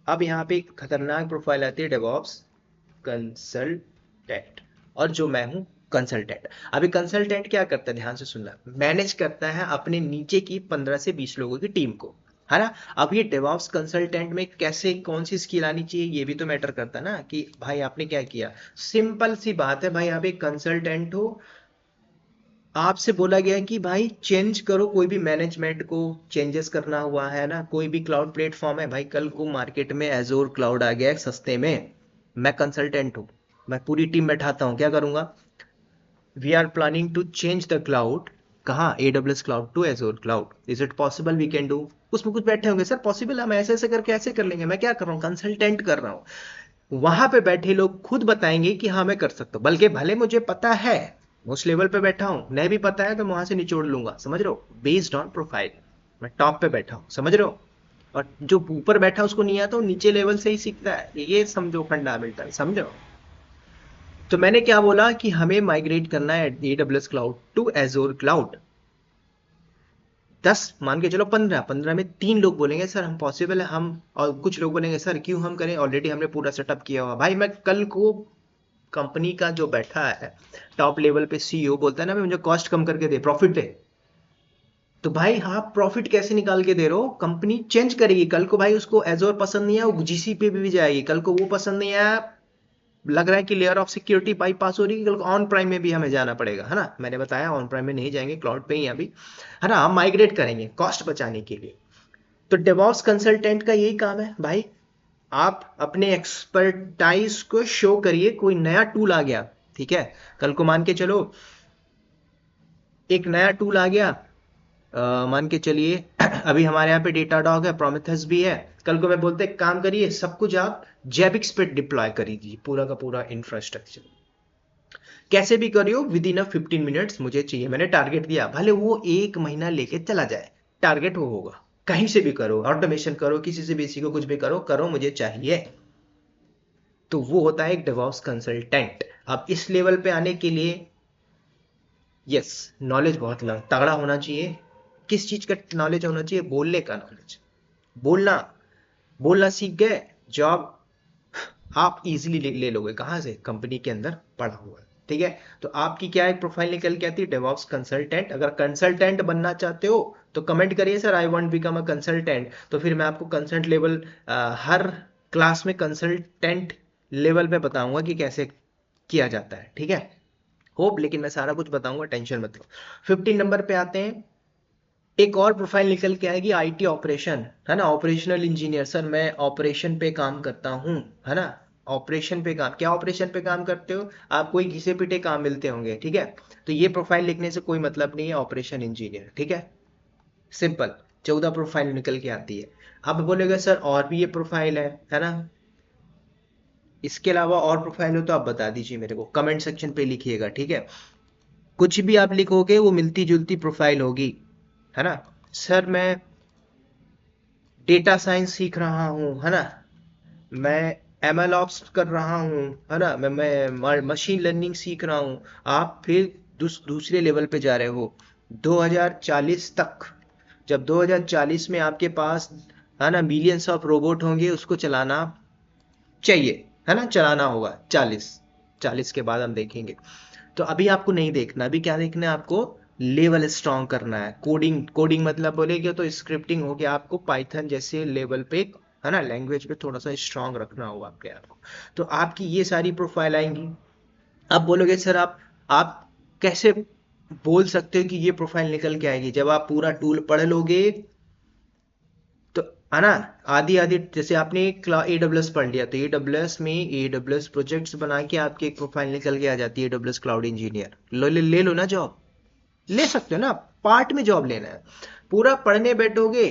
अब यहाँ पे एक खतरनाक प्रोफाइल आती है डेवॉप्स कंसल्टेंट, और जो मैं हूँ कंसल्टेंट। अभी कंसल्टेंट क्या करता है, ध्यान से सुनना, मैनेज करता है अपने नीचे की 15 से 20 लोगों की टीम को, है ना। अब ये डेवॉप्स कंसल्टेंट में कैसे कौन सी स्किल आनी चाहिए, ये भी तो मैटर करता है ना, कि भाई आपने क्या किया। सिंपल सी बात है भाई, आप एक कंसल्टेंट हो, आपसे बोला गया है कि भाई चेंज करो, कोई भी मैनेजमेंट को चेंजेस करना हुआ है ना, कोई भी क्लाउड प्लेटफॉर्म है, भाई कल को मार्केट में एजोर क्लाउड आ गया है सस्ते में, मैं कंसल्टेंट हूँ, मैं पूरी टीम बैठाता हूँ, क्या करूंगा, we are planning to change the cloud, कहाँ, AWS cloud to Azure cloud, is it possible, we can do. उसमें कुछ बैठे होंगे, सर पॉसिबल है, हम ऐसे ऐसे करके ऐसे कर लेंगे, मैं क्या कर रहा हूँ, कंसल्टेंट कर रहा हूँ। वहां पे बैठे लोग खुद बताएंगे कि हाँ मैं कर सकता हूँ, बल्कि भले मुझे पता है, उस लेवल पे बैठा हूँ, नहीं भी पता है तो मैं वहां से निचोड़ लूंगा, समझ रहे हो, बेस्ड ऑन प्रोफाइल। मैं टॉप पे बैठा हूँ, समझ रहे हो। और जो ऊपर बैठा उसको नहीं आता, वो नीचे लेवल से ही सीखता है, ये समझो फंडामेंटल, समझो। तो मैंने क्या बोला कि हमें माइग्रेट करना है AWS cloud to Azure cloud. 10 मान के चलो, 15 में 3 लोग बोलेंगे सर हम पॉसिबल है, हम, और कुछ लोग बोलेंगे सर क्यों हम करें, ऑलरेडी हमने पूरा सेटअप किया हुआ। भाई मैं कल को कंपनी का जो बैठा है टॉप लेवल पे CEO बोलता है ना, मुझे कॉस्ट कम करके दे, प्रॉफिट दे, तो भाई आप प्रॉफिट कैसे निकाल के दे रहे हो, कंपनी चेंज करेगी कल को, भाई उसको एजोर पसंद नहीं आया, वो GCP पे भी जाएगी, कल को वो पसंद नहीं आया, लग रहा है कि लेयर ऑफ सिक्योरिटी बाईपास हो रही है, कल को ऑन प्राइम में भी हमें जाना पड़ेगा, है ना। मैंने बताया ऑन प्राइम में नहीं जाएंगे, क्लाउड पे ही अभी, है ना, हम माइग्रेट करेंगे कॉस्ट बचाने के लिए। तो डेवॉप्स कंसल्टेंट का यही काम है भाई, आप अपने एक्सपर्टाइज को शो करिए। कोई नया टूल आ गया, ठीक है, कल को मान के चलो एक नया टूल आ गया, मान के चलिए अभी हमारे यहाँ पे डेटाडॉग है, प्रोमेथेस भी है, कल को मैं बोलते एक काम करिए सब कुछ आप जेबिक्स पे डिप्लॉय कर दीजिए, पूरा का पूरा इंफ्रास्ट्रक्चर कैसे भी करियो विद इन 15 मिनट्स मुझे चाहिए, मैंने टारगेट दिया, भले वो 1 महीना लेके चला जाए, टारगेट वो होगा। कहीं से भी करो, ऑटोमेशन करो, किसी से भी सीखो, कुछ भी करो करो, मुझे चाहिए। तो वो होता है एक डेवऑप्स कंसल्टेंट। अब इस लेवल पे आने के लिए यस, नॉलेज बहुत तगड़ा होना चाहिए। किस चीज का नॉलेज होना चाहिए? बोलने का नॉलेज। बोलना, बोलना सीख गए, जॉब आप इजीली ले लोगे। कहाँ से? कंपनी के अंदर पड़ा हुआ है, ठीक है। तो आपकी क्या एक प्रोफाइल निकल के आती है? DevOps consultant. अगर कंसल्टेंट बनना चाहते हो तो कमेंट करिए sir I want become a consultant, तो फिर मैं आपको कंसल्ट लेवल हर क्लास में कंसल्टेंट लेवल पे बताऊंगा कि कैसे किया जाता है, ठीक है। होप, लेकिन मैं सारा कुछ बताऊंगा, टेंशन मत लो। 15 नंबर पे आते हैं, एक और प्रोफाइल निकल के आएगी, आईटी ऑपरेशन, है ना, ऑपरेशनल इंजीनियर। सर मैं ऑपरेशन पे काम करता हूँ, है ना। ऑपरेशन पे काम, क्या ऑपरेशन पे काम करते हो आप? कोई घिसे पिटे काम मिलते होंगे, ठीक है। तो ये प्रोफाइल लिखने से कोई मतलब नहीं है, ऑपरेशन इंजीनियर, ठीक है, सिंपल। 14 प्रोफाइल निकल के आती है। अब बोलेगा सर और भी ये प्रोफाइल है ना, इसके अलावा और प्रोफाइल हो तो आप बता दीजिए मेरे को, कमेंट सेक्शन पे लिखिएगा, ठीक है। कुछ भी आप लिखोगे वो मिलती जुलती प्रोफाइल होगी, है ना। सर मैं डेटा साइंस सीख रहा हूँ, है ना, मैं एमएल ऑप्स कर रहा हूँ, है ना, मैं मशीन लर्निंग सीख रहा हूँ। आप फिर दूसरे लेवल पे जा रहे हो 2040 तक। जब 2040 में आपके पास, है ना, मिलियंस ऑफ रोबोट होंगे, उसको चलाना चाहिए, है ना, चलाना होगा। 40 के बाद हम देखेंगे। तो अभी आपको नहीं देखना, अभी क्या देखना है आपको? लेवल स्ट्रॉन्ग करना है। कोडिंग, कोडिंग मतलब बोलेगे तो स्क्रिप्टिंग हो गया, आपको पाइथन जैसे लेवल पे, है ना, लैंग्वेज पे थोड़ा सा स्ट्रॉन्ग रखना होगा अपने आप को। तो आपकी ये सारी प्रोफाइल आएंगी। अब बोलोगे सर आप कैसे बोल सकते हो कि ये प्रोफाइल निकल के आएगी? जब आप पूरा टूल पढ़ लोगे तो, है ना, आदि आदि, जैसे आपने AWS पढ़ लिया तो AWS में AWS प्रोजेक्ट्स बना के आपकी एक प्रोफाइल निकल के आ जाती है, AWS क्लाउड इंजीनियर। ले लो ना जॉब, ले सकते हो ना, पार्ट में जॉब लेना है। पूरा पढ़ने बैठोगे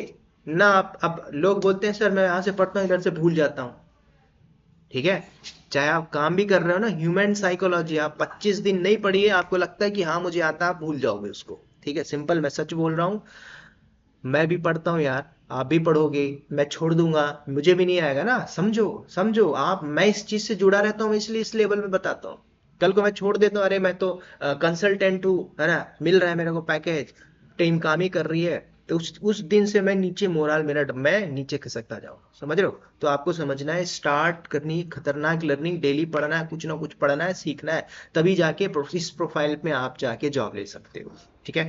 ना आप, अब लोग बोलते हैं सर मैं यहाँ से पढ़ता हूँ इधर से भूल जाता हूँ, ठीक है। चाहे आप काम भी कर रहे हो ना, ह्यूमन साइकोलॉजी, आप 25 दिन नहीं पढ़िए, आपको लगता है कि हाँ मुझे आता, आप भूल जाओगे उसको, ठीक है। सिंपल, मैं सच बोल रहा हूँ, मैं भी पढ़ता हूँ यार, आप भी पढ़ोगे, मैं छोड़ दूंगा, मुझे भी नहीं आएगा ना, समझो। समझो आप, मैं इस चीज से जुड़ा रहता हूँ इसलिए इस लेवल में बताता हूँ। कल को मैं छोड़ देता हूँ, अरे मैं तो कंसल्टेंट हूँ, है ना, मिल रहा है मेरे को पैकेज, टीम काम ही कर रही है, तो उस दिन से मैं नीचे, मोरल मेरा मैं नीचे खिसकता जाऊँ, समझ रहे हो। तो आपको समझना है, स्टार्ट करनी खतरनाक लर्निंग, डेली पढ़ना है, कुछ ना कुछ पढ़ना है, सीखना है, तभी जाके इस प्रोफाइल में आप जाके जॉब ले सकते हो, ठीक है।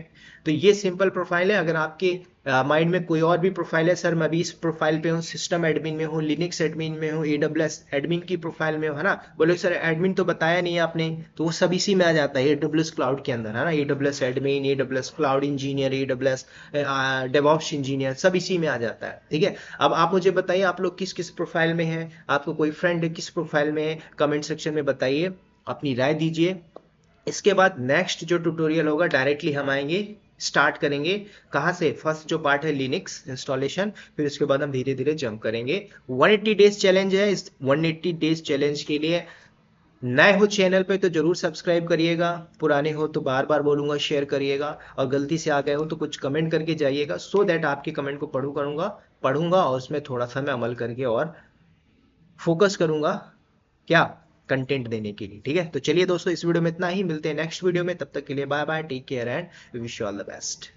तो ये सिंपल प्रोफाइल है। अगर आपके माइंड में कोई और भी प्रोफाइल है, सर मैं भी इस प्रोफाइल पे हूँ, सिस्टम एडमिन में हूँ, लिनक्स एडमिन में हूँ, AWS एडमिन की प्रोफाइल में हूँ, है ना, बोले सर एडमिन तो बताया नहीं आपने, तो वो सब इसी में आ जाता है AWS क्लाउड के अंदर, है ना, AWS admin, AWS cloud engineer, AWS DevOps engineer, सब इसी में आ जाता है, ठीक है। अब आप मुझे बताइए आप लोग किस किस प्रोफाइल में हैं, आपको कोई फ्रेंड किस प्रोफाइल में है, कमेंट सेक्शन में बताइए, अपनी राय दीजिए। इसके बाद नेक्स्ट जो ट्यूटोरियल होगा डायरेक्टली हम आएंगे, स्टार्ट करेंगे कहाँ से? फर्स्ट जो पार्ट है लिनक्स इंस्टॉलेशन, फिर उसके बाद हम धीरे धीरे जंप करेंगे। 180 डेज चैलेंज है, इस 180 डेज चैलेंज के लिए नए हो चैनल पे तो जरूर सब्सक्राइब करिएगा, पुराने हो तो बार बार बोलूंगा शेयर करिएगा, और गलती से आ गए हो तो कुछ कमेंट करके जाइएगा, सो दैट आपके कमेंट को पढ़ूंगा और उसमें थोड़ा सा मैं अमल करके और फोकस करूंगा, क्या, कंटेंट देने के लिए, ठीक है। तो चलिए दोस्तों, इस वीडियो में इतना ही, मिलते हैं नेक्स्ट वीडियो में, तब तक के लिए bye bye, take care and wish you all the best.